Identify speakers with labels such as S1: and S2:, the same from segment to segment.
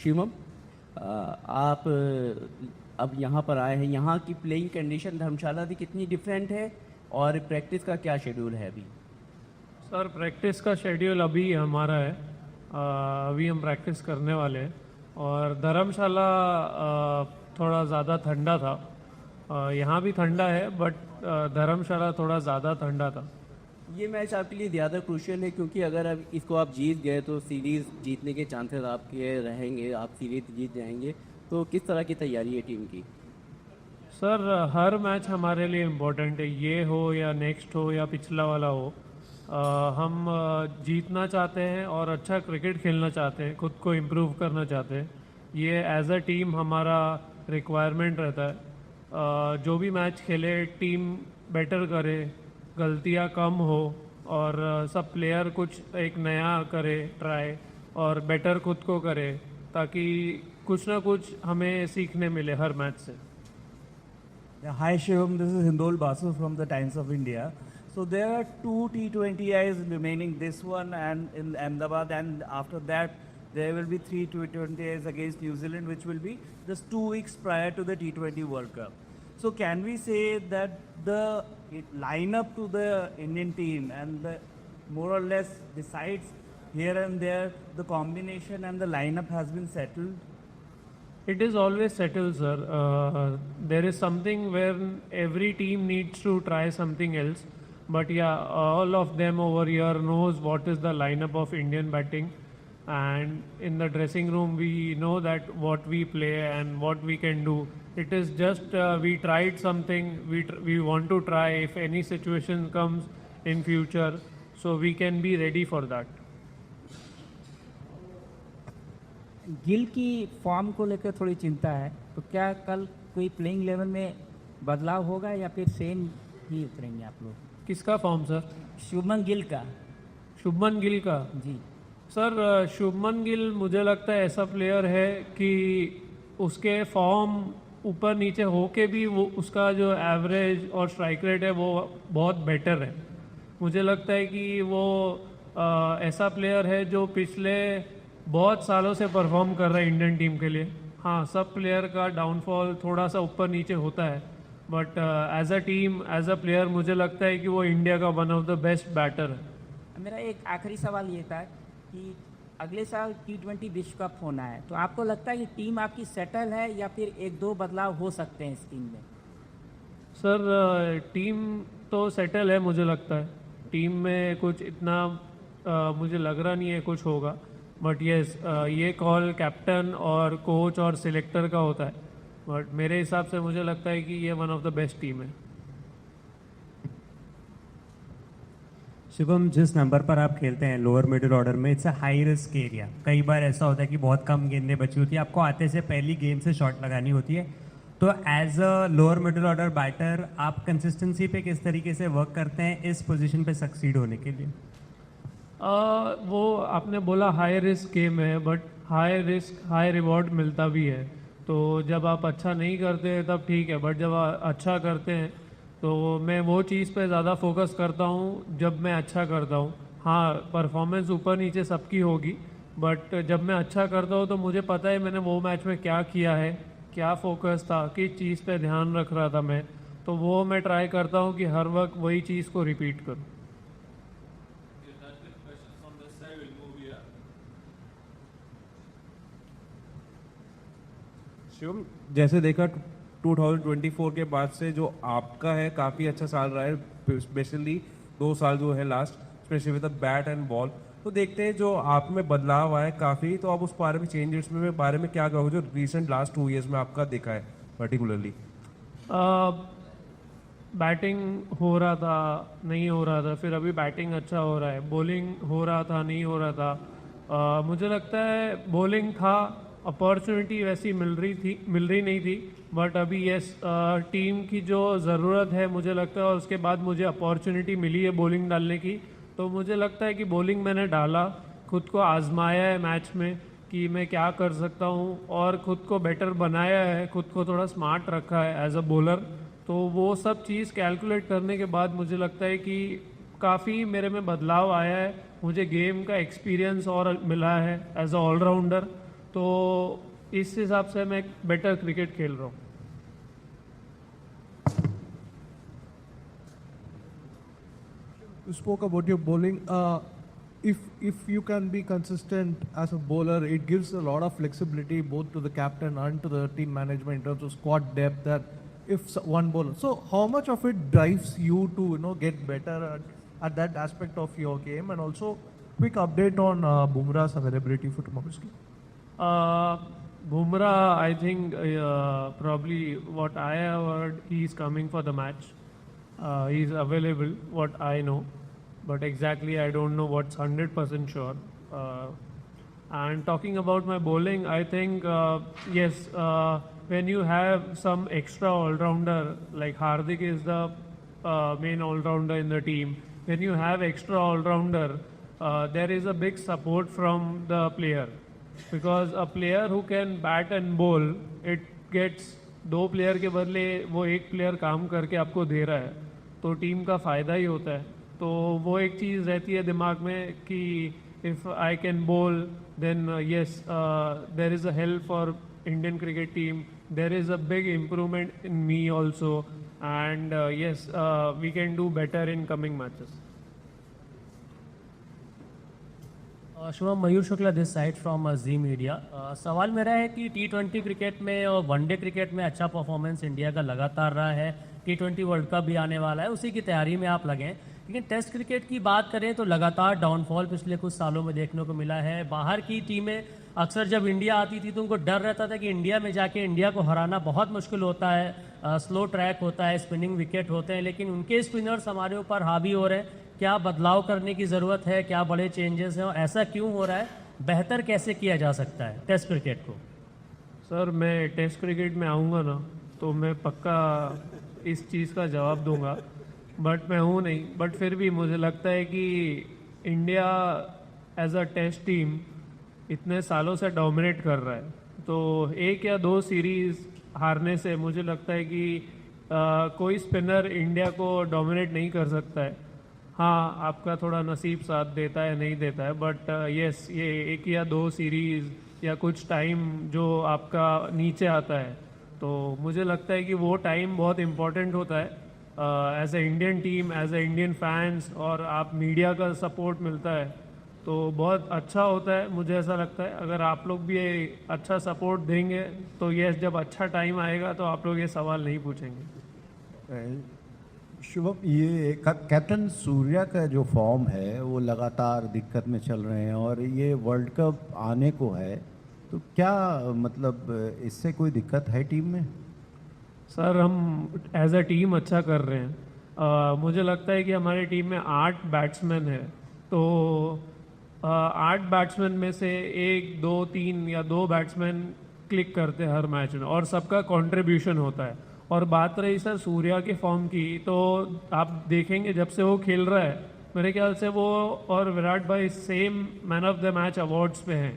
S1: शिवम, आप अब यहाँ पर आए हैं, यहाँ की प्लेइंग कंडीशन धर्मशाला की कितनी डिफरेंट है और प्रैक्टिस का क्या शेड्यूल है अभी?
S2: सर प्रैक्टिस का शेड्यूल अभी हमारा है। अभी हम प्रैक्टिस करने वाले हैं। और धर्मशाला थोड़ा ज़्यादा ठंडा था। यहाँ भी ठंडा है बट धर्मशाला थोड़ा ज़्यादा ठंडा था।
S1: ये मैच आपके लिए ज़्यादा क्रूशियल है क्योंकि अगर अब इसको आप जीत गए तो सीरीज़ जीतने के चांसेस आपके रहेंगे, आप सीरीज जीत जाएंगे। तो किस तरह की तैयारी है टीम की?
S2: सर हर मैच हमारे लिए इम्पोर्टेंट है, ये हो या नेक्स्ट हो या पिछला वाला हो। हम जीतना चाहते हैं और अच्छा क्रिकेट खेलना चाहते हैं, खुद को इम्प्रूव करना चाहते हैं। ये एज अ टीम हमारा रिक्वायरमेंट रहता है। जो भी मैच खेले टीम बेटर करे, गलतियां कम हो और सब प्लेयर कुछ एक नया करे ट्राई और बेटर खुद को करे, ताकि कुछ ना कुछ हमें सीखने मिले हर मैच से।
S3: Yeah, hi Shivam, this is Hindol Basu from the Times of India. So there are two T20Is remaining, this one and in Ahmedabad, and after that there will be three T20Is against New Zealand, which will be just 2 weeks prior to the T20 World Cup. So can we say that the lineup to the Indian team and the more or less decides here and there, the combination and the lineup has been settled?
S2: It is always settled, sir. There is something where every team needs to try something else. But yeah, all of them over here knows what is the lineup of Indian batting. And in the dressing room, we know that what we play and what we can do. It is just we tried something. We want to try if any situation comes in future, so we can be ready for that.
S4: Gill की form को लेकर थोड़ी चिंता है, तो क्या कल कोई प्लेइंग लेवल में बदलाव होगा या फिर सेम ही उतरेंगे आप लोग?
S2: किसका फॉर्म सर?
S4: शुभमन गिल का।
S2: शुभमन गिल का?
S4: जी
S2: सर शुभमन गिल मुझे लगता है ऐसा प्लेयर है कि उसके फॉर्म ऊपर नीचे होके भी वो उसका जो एवरेज और स्ट्राइक रेट है वो बहुत बेटर है। मुझे लगता है कि वो ऐसा प्लेयर है जो पिछले बहुत सालों से परफॉर्म कर रहा है इंडियन टीम के लिए। हाँ, सब प्लेयर का डाउनफॉल थोड़ा सा ऊपर नीचे होता है, but as a team as a player मुझे लगता है कि वो इंडिया का one of the best batter है।
S4: मेरा एक आखिरी सवाल ये था कि अगले साल T20 विश्व कप होना है, तो आपको लगता है कि टीम आपकी सेटल है या फिर एक दो बदलाव हो सकते हैं इस टीम में?
S2: सर टीम तो सेटल है, मुझे लगता है टीम में कुछ इतना मुझे लग रहा नहीं है कुछ होगा। बट यस, ये कॉल कैप्टन और कोच और सिलेक्टर का होता है, बट मेरे हिसाब से मुझे लगता है कि ये one of the best team है।
S5: शिवम, जिस नंबर पर आप खेलते हैं लोअर मिडिल ऑर्डर में, it's a high risk area. कई बार ऐसा होता है कि बहुत कम गेंदें बची होती है, आपको आते से पहली गेंद से शॉट लगानी होती है। तो as a lower middle order batter आप कंसिस्टेंसी पे किस तरीके से वर्क करते हैं इस पोजीशन पे सक्सीड होने के लिए?
S2: वो आपने बोला हाई रिस्क गेम है, but high risk high reward मिलता भी है। तो जब आप अच्छा नहीं करते तब ठीक है, बट जब आप अच्छा करते हैं तो मैं वो चीज़ पे ज़्यादा फोकस करता हूँ जब मैं अच्छा करता हूँ। हाँ, परफॉर्मेंस ऊपर नीचे सबकी होगी, बट जब मैं अच्छा करता हूँ तो मुझे पता है मैंने वो मैच में क्या किया है, क्या फोकस था, किस चीज़ पे ध्यान रख रहा था मैं, तो वो मैं ट्राई करता हूँ कि हर वक्त वही चीज़ को रिपीट करूँ।
S6: शिवम, जैसे देखा 2024 के बाद से जो आपका है काफ़ी अच्छा साल रहा है, स्पेशली 2 साल जो है last, specially with the bat and ball. तो देखते हैं जो आप में बदलाव आया काफ़ी, तो आप उस बारे में चेंजेस में बारे में क्या कहोगे जो रिसेंट लास्ट 2 ईयर्स में आपका देखा है पर्टिकुलरली?
S2: बैटिंग हो रहा था, नहीं हो रहा था, फिर अभी बैटिंग अच्छा हो रहा है। बॉलिंग हो रहा था, नहीं हो रहा था। मुझे लगता है बॉलिंग था, अपॉर्चुनिटी वैसी मिल रही नहीं थी, बट अभी यस, टीम की जो ज़रूरत है मुझे लगता है, और उसके बाद मुझे अपॉर्चुनिटी मिली है बॉलिंग डालने की, तो मुझे लगता है कि बॉलिंग मैंने डाला, खुद को आजमाया है मैच में कि मैं क्या कर सकता हूँ, और खुद को बेटर बनाया है, खुद को थोड़ा स्मार्ट रखा है एज अ बॉलर। तो वो सब चीज़ कैलकुलेट करने के बाद मुझे लगता है कि काफ़ी मेरे में बदलाव आया है, मुझे गेम का एक्सपीरियंस और मिला है एज अ ऑलराउंडर। तो इस हिसाब से मैं बेटर क्रिकेट खेल रहा हूँ.
S7: You spoke about your bowling. If you can be consistent as a bowler, it gives a lot of flexibility both to the captain and to the team management in terms of squad depth. That if one bowler, so how much of it drives you to get better at that aspect of your game, and also quick update on Bumrah's availability for tomorrow's game.
S2: Bumrah, I think probably what I have heard, he's coming for the match. He's available, what I know, but exactly I don't know what's 100% sure. And talking about my bowling, I think yes, when you have some extra all-rounder, like Hardik is the main all-rounder in the team, when you have extra all-rounder, there is a big support from the player. Because a player who can bat and bowl, it gets 2 player के बदले वो 1 player काम करके आपको दे रहा है, तो team का फ़ायदा ही होता है. तो वो एक चीज़ रहती है दिमाग में कि if I can bowl then yes there is a help for Indian cricket team, there is a big improvement in me also, and yes we can do better in coming matches.
S8: Shubham, Mayur Shukla this side from Zee media. सवाल मेरा है कि T20 cricket में और one day cricket में अच्छा performance India का लगातार रहा है. T20 वर्ल्ड कप भी आने वाला है, उसी की तैयारी में आप लगे हैं. लेकिन टेस्ट क्रिकेट की बात करें तो लगातार डाउनफॉल पिछले कुछ सालों में देखने को मिला है. बाहर की टीमें अक्सर जब इंडिया आती थी तो उनको डर रहता था कि इंडिया में जाके इंडिया को हराना बहुत मुश्किल होता है. स्लो ट्रैक होता है, स्पिनिंग विकेट होते हैं, लेकिन उनके स्पिनर्स हमारे ऊपर हावी हो रहे हैं. क्या बदलाव करने की ज़रूरत है? क्या बड़े चेंजेस हैं और ऐसा क्यों हो रहा है? बेहतर कैसे किया जा सकता है टेस्ट क्रिकेट को?
S2: सर, मैं टेस्ट क्रिकेट में आऊँगा ना तो मैं पक्का इस चीज़ का जवाब दूंगा, बट मैं हूँ नहीं. बट फिर भी मुझे लगता है कि India as a test team इतने सालों से डोमिनेट कर रहा है, तो 1 या 2 सीरीज़ हारने से मुझे लगता है कि कोई स्पिनर इंडिया को डोमिनेट नहीं कर सकता है. हाँ, आपका थोड़ा नसीब साथ देता है, नहीं देता है, बट यस, ये 1 या 2 सीरीज़ या कुछ टाइम जो आपका नीचे आता है, तो मुझे लगता है कि वो टाइम बहुत इम्पोर्टेंट होता है as a Indian team, as a Indian fans, और आप मीडिया का सपोर्ट मिलता है तो बहुत अच्छा होता है. मुझे ऐसा लगता है अगर आप लोग भी अच्छा सपोर्ट देंगे तो यस, जब अच्छा टाइम आएगा तो आप लोग ये सवाल नहीं पूछेंगे.
S9: शुभम, ये कैप्टन सूर्या का जो फॉर्म है वो लगातार दिक्कत में चल रहे हैं और ये वर्ल्ड कप आने को है, तो क्या मतलब इससे कोई दिक्कत है टीम में?
S2: सर, हम एज अ टीम अच्छा कर रहे हैं. मुझे लगता है कि हमारी टीम में 8 बैट्समैन है, तो 8 बैट्समैन में से 1, 2, 3 या 2 बैट्समैन क्लिक करते हैं हर मैच में और सबका कंट्रीब्यूशन होता है. और बात रही सर सूर्या के फॉर्म की, तो आप देखेंगे जब से वो खेल रहा है मेरे ख्याल से वो और विराट भाई same man of the match awards पे हैं.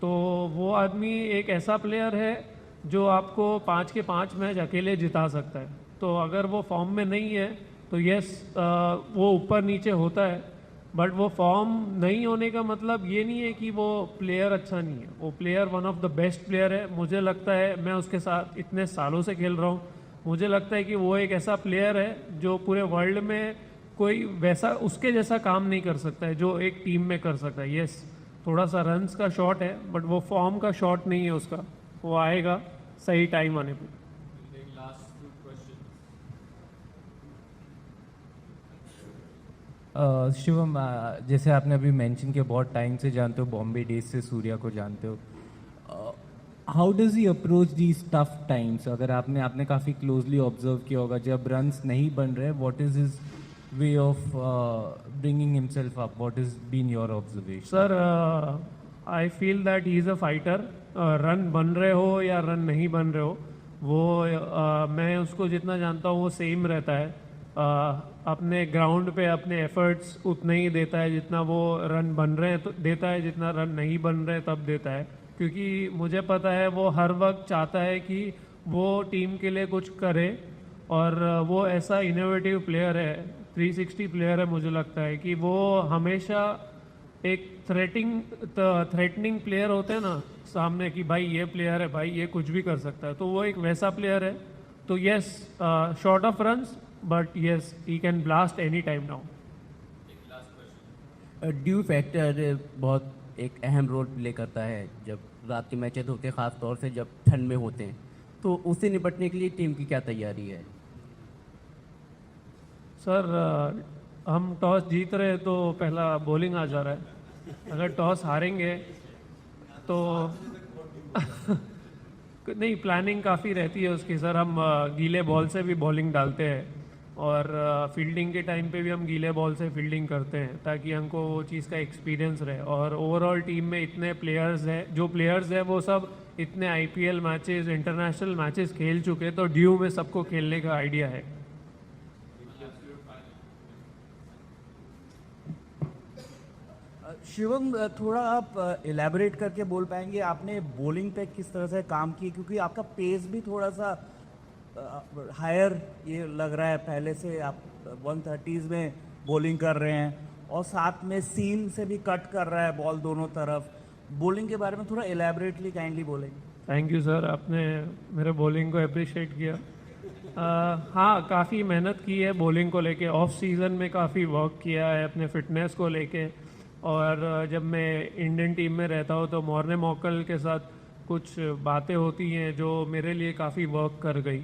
S2: तो वो आदमी एक ऐसा प्लेयर है जो आपको 5 के 5 मैच अकेले जिता सकता है. तो अगर वो फॉर्म में नहीं है तो यस, वो ऊपर नीचे होता है, बट वो फॉर्म नहीं होने का मतलब ये नहीं है कि वो प्लेयर अच्छा नहीं है. वो player one of the best player है. मुझे लगता है, मैं उसके साथ इतने सालों से खेल रहा हूँ, मुझे लगता है कि वो एक ऐसा प्लेयर है जो पूरे वर्ल्ड में कोई वैसा उसके जैसा काम नहीं कर सकता है जो एक टीम में कर सकता है. यस, थोड़ा सा रन्स का शॉट है, बट वो फॉर्म का शॉट नहीं है उसका. वो आएगा सही टाइम आने पे.
S10: शिवम, जैसे आपने अभी मेंशन किया बहुत टाइम से जानते हो, बॉम्बे डेज से सूर्या को जानते हो, how does he approach these tough times? अगर आपने काफ़ी क्लोजली ऑब्जर्व किया होगा, जब रन्स नहीं बन रहे, what is his way of bringing himself up? What is been your observation?
S2: Sir, I feel that he is a fighter. Run बन रहे हो या रन नहीं बन रहे हो, वो मैं उसको जितना जानता हूँ वो सेम रहता है. अपने ग्राउंड पे अपने एफर्ट्स उतने ही देता है जितना वो रन बन रहे हैं तो देता है, जितना रन नहीं बन रहे तब देता है. क्योंकि मुझे पता है वो हर वक्त चाहता है कि वो टीम के लिए कुछ करे, और वो ऐसा इनोवेटिव प्लेयर है, 360 प्लेयर है. मुझे लगता है कि वो हमेशा एक थ्रेटनिंग प्लेयर होते हैं ना सामने कि भाई ये प्लेयर है, भाई ये कुछ भी कर सकता है, तो वो एक वैसा प्लेयर है. तो yes, short of runs, but yes he can blast any time now.
S1: Due factor बहुत एक अहम रोल प्ले करता है जब रात के मैचेस होते हैं, ख़ास तौर से जब ठंड में होते हैं, तो उससे निपटने के लिए टीम की क्या तैयारी है?
S2: सर, हम टॉस जीत रहे हैं तो पहला बॉलिंग आ जा रहा है. अगर टॉस हारेंगे तो नहीं, प्लानिंग काफ़ी रहती है उसकी सर. हम गीले बॉल से भी बॉलिंग डालते हैं और फील्डिंग के टाइम पे भी हम गीले बॉल से फील्डिंग करते हैं ताकि हमको वो चीज़ का एक्सपीरियंस रहे. और ओवरऑल टीम में इतने प्लेयर्स हैं, जो प्लेयर्स हैं वो सब इतने आईपीएल मैचेस, इंटरनेशनल मैचेस खेल चुके, तो ड्यू में सबको खेलने का आइडिया है.
S3: शिवम, थोड़ा आप इलेबोरेट करके बोल पाएंगे आपने बॉलिंग पे किस तरह से काम की, क्योंकि आपका पेस भी थोड़ा सा हायर ये लग रहा है. पहले से आप 130s में बॉलिंग कर रहे हैं और साथ में सीम से भी कट कर रहा है बॉल दोनों तरफ. बॉलिंग के बारे में थोड़ा इलेबोरेटली काइंडली बोलेंगे.
S2: थैंक यू सर, आपने मेरे बॉलिंग को अप्रिशिएट किया. हाँ, काफ़ी मेहनत की है बॉलिंग को लेके. ऑफ सीज़न में काफ़ी वर्क किया है अपने फिटनेस को लेके. और जब मैं इंडियन टीम में रहता हूँ तो मॉर्ने मॉकल के साथ कुछ बातें होती हैं जो मेरे लिए काफ़ी वर्क कर गई.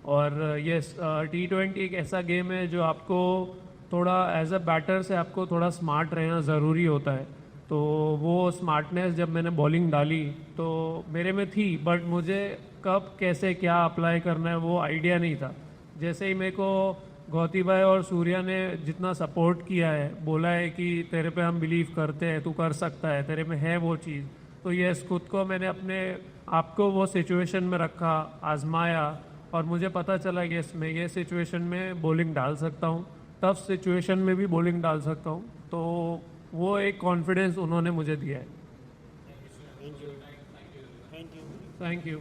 S2: और यस, T20 एक ऐसा गेम है जो आपको थोड़ा एज अ बैटर से आपको थोड़ा स्मार्ट रहना ज़रूरी होता है. तो वो स्मार्टनेस जब मैंने बॉलिंग डाली तो मेरे में थी, बट मुझे कब कैसे क्या अप्लाई करना है वो आइडिया नहीं था. जैसे ही मेरे को गौती भाई और सूर्या ने जितना सपोर्ट किया है, बोला है कि तेरे पे हम बिलीव करते हैं, तू कर सकता है, तेरे में है वो चीज़, तो यस, खुद को मैंने अपने आप को वो सिचुएशन में रखा, आजमाया और मुझे पता चला कि यस, मैं ये सिचुएशन में बॉलिंग डाल सकता हूँ, टफ सिचुएशन में भी बॉलिंग डाल सकता हूँ. तो वो एक कॉन्फिडेंस उन्होंने मुझे दिया है. Thank you.